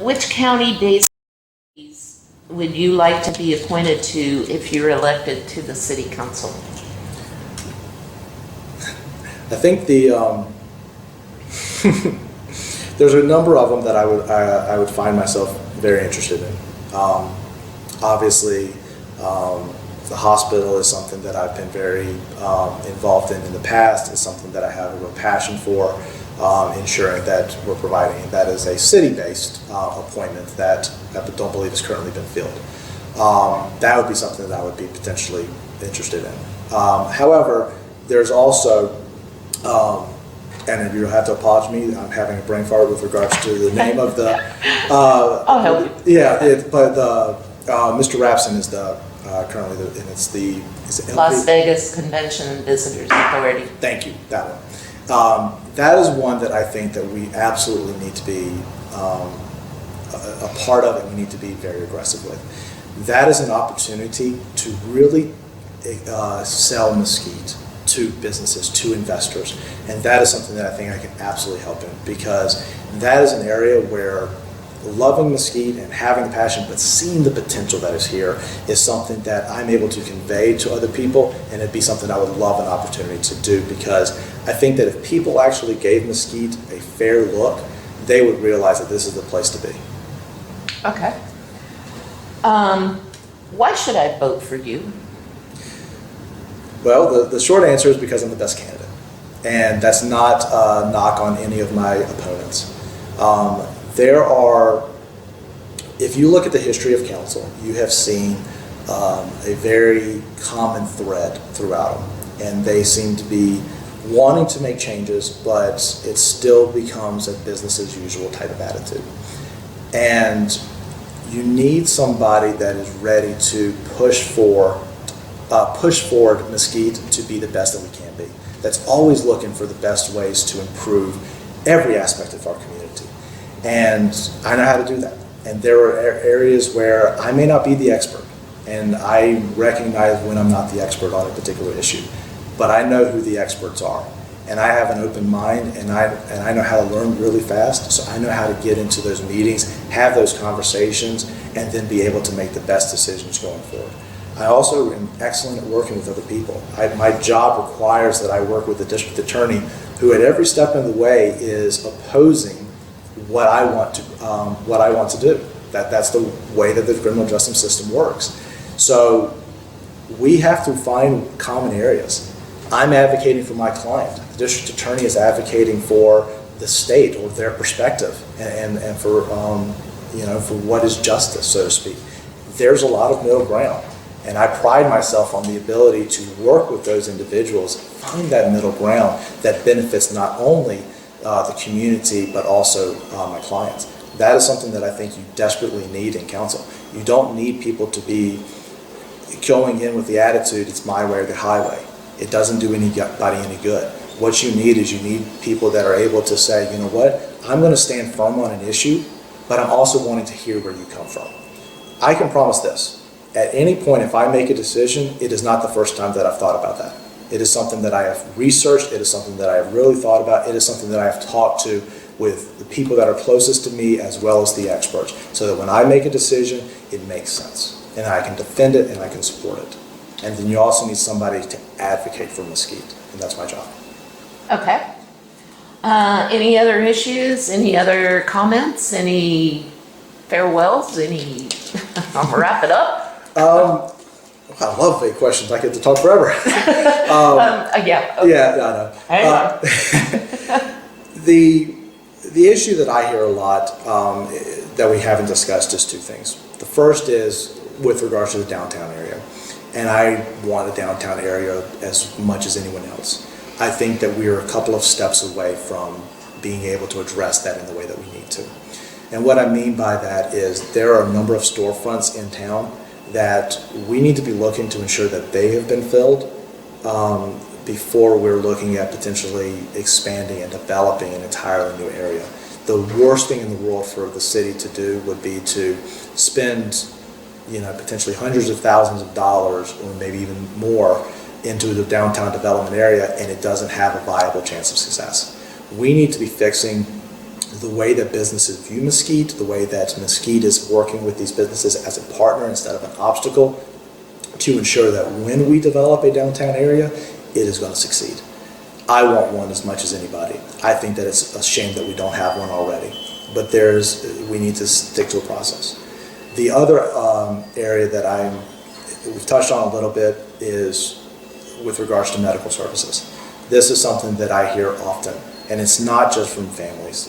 Which county days would you like to be appointed to if you're elected to the city council? I think there's a number of them that I would find myself very interested in. Obviously, the hospital is something that I've been very involved in the past. It's something that I have a real passion for, ensuring that we're providing. And that is a city-based appointment that I don't believe has currently been filled. That would be something that I would be potentially interested in. However, there's also, and you'll have to apologize to me, I'm having a brain fart with regards to the name of the. I'll help you. Yeah, Mr. Rapson is the currently, and it's the Las Vegas Convention and Visitors Authority. Thank you, that one. That is one that I think that we absolutely need to be a part of, and we need to be very aggressive with. That is an opportunity to really sell Mesquite to businesses, to investors, and that is something that I think I can absolutely help in, because that is an area where loving Mesquite and having the passion, but seeing the potential that is here, is something that I'm able to convey to other people, and it'd be something I would love an opportunity to do, because I think that if people actually gave Mesquite a fair look, they would realize that this is the place to be. Okay. Why should I vote for you? Well, the short answer is because I'm the best candidate, and that's not a knock on any of my opponents. There are, if you look at the history of council, you have seen a very common thread throughout them, and they seem to be wanting to make changes, but it still becomes a business as usual type of attitude. And you need somebody that is ready to push forward Mesquite to be the best that we can be. That's always looking for the best ways to improve every aspect of our community. And I know how to do that. And there are areas where I may not be the expert, and I recognize when I'm not the expert on a particular issue, but I know who the experts are. And I have an open mind, and I know how to learn really fast, so I know how to get into those meetings, have those conversations, and then be able to make the best decisions going forward. I also am excellent at working with other people. My job requires that I work with the district attorney, who at every step of the way is opposing what I want to do. That's the way that the criminal justice system works. So we have to find common areas. I'm advocating for my client. The district attorney is advocating for the state or their perspective, and for for what is justice, so to speak. There's a lot of middle ground. And I pride myself on the ability to work with those individuals, find that middle ground that benefits not only the community, but also my clients. That is something that I think you desperately need in council. You don't need people to be going in with the attitude, it's my way or the highway. It doesn't do anybody any good. What you need is people that are able to say, you know what, I'm going to stand firm on an issue, but I'm also wanting to hear where you come from. I can promise this. At any point, if I make a decision, it is not the first time that I've thought about that. It is something that I have researched. It is something that I have really thought about. It is something that I have talked to with the people that are closest to me, as well as the experts, so that when I make a decision, it makes sense. And I can defend it and I can support it. And then you also need somebody to advocate for Mesquite, and that's my job. Okay. Any other issues? Any other comments? Any farewells? I'll wrap it up. I love vague questions. I get to talk forever. Yeah. Okay. Yeah, I know. The issue that I hear a lot that we haven't discussed is two things. The first is with regards to the downtown area. And I want a downtown area as much as anyone else. I think that we are a couple of steps away from being able to address that in the way that we need to. And what I mean by that is there are a number of storefronts in town that we need to be looking to ensure that they have been filled before we're looking at potentially expanding and developing an entirely new area. The worst thing in the world for the city to do would be to spend potentially hundreds of thousands of dollars, or maybe even more, into the downtown development area, and it doesn't have a viable chance of success. We need to be fixing the way that businesses view Mesquite, the way that Mesquite is working with these businesses as a partner instead of an obstacle, to ensure that when we develop a downtown area, it is going to succeed. I want one as much as anybody. I think that it's a shame that we don't have one already, but we need to stick to a process. The other area that we've touched on a little bit is with regards to medical services. This is something that I hear often, and it's not just from families.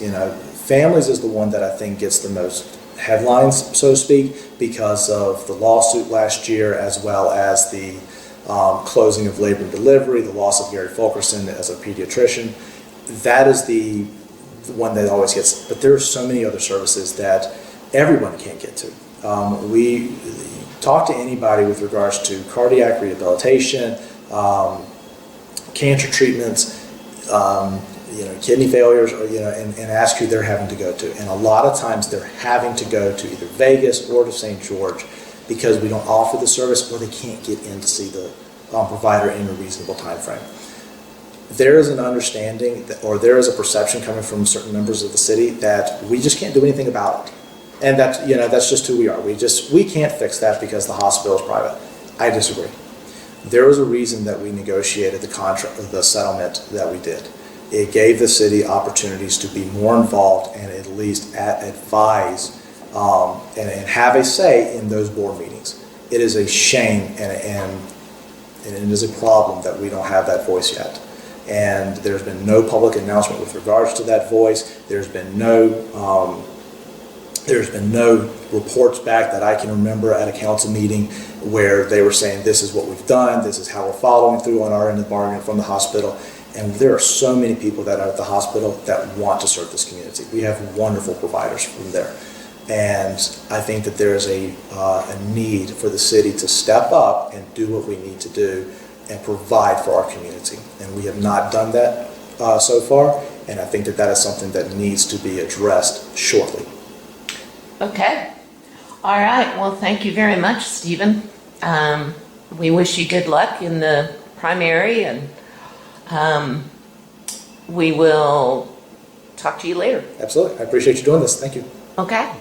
Families is the one that I think gets the most headlines, so to speak, because of the lawsuit last year, as well as the closing of labor and delivery, the loss of Gary Fulkerson as a pediatrician. That is the one that always gets, but there are so many other services that everyone can't get to. We talk to anybody with regards to cardiac rehabilitation, cancer treatments, kidney failures, and ask who they're having to go to. And a lot of times they're having to go to either Vegas or to St. George because we don't offer the service, or they can't get in to see the provider in a reasonable time frame. There is an understanding or there is a perception coming from certain members of the city that we just can't do anything about it. And that's just who we are. We can't fix that because the hospital is private. I disagree. There was a reason that we negotiated the settlement that we did. It gave the city opportunities to be more involved and at least advise and have a say in those board meetings. It is a shame and it is a problem that we don't have that voice yet. And there's been no public announcement with regards to that voice. There's been no reports back that I can remember at a council meeting where they were saying this is what we've done, this is how we're following through on our end of the bargain from the hospital. And there are so many people that are at the hospital that want to serve this community. We have wonderful providers from there. And I think that there is a need for the city to step up and do what we need to do and provide for our community. And we have not done that so far. And I think that that is something that needs to be addressed shortly. Okay. All right. Well, thank you very much, Stephen. We wish you good luck in the primary, and we will talk to you later. Absolutely. I appreciate you doing this. Thank you. Okay.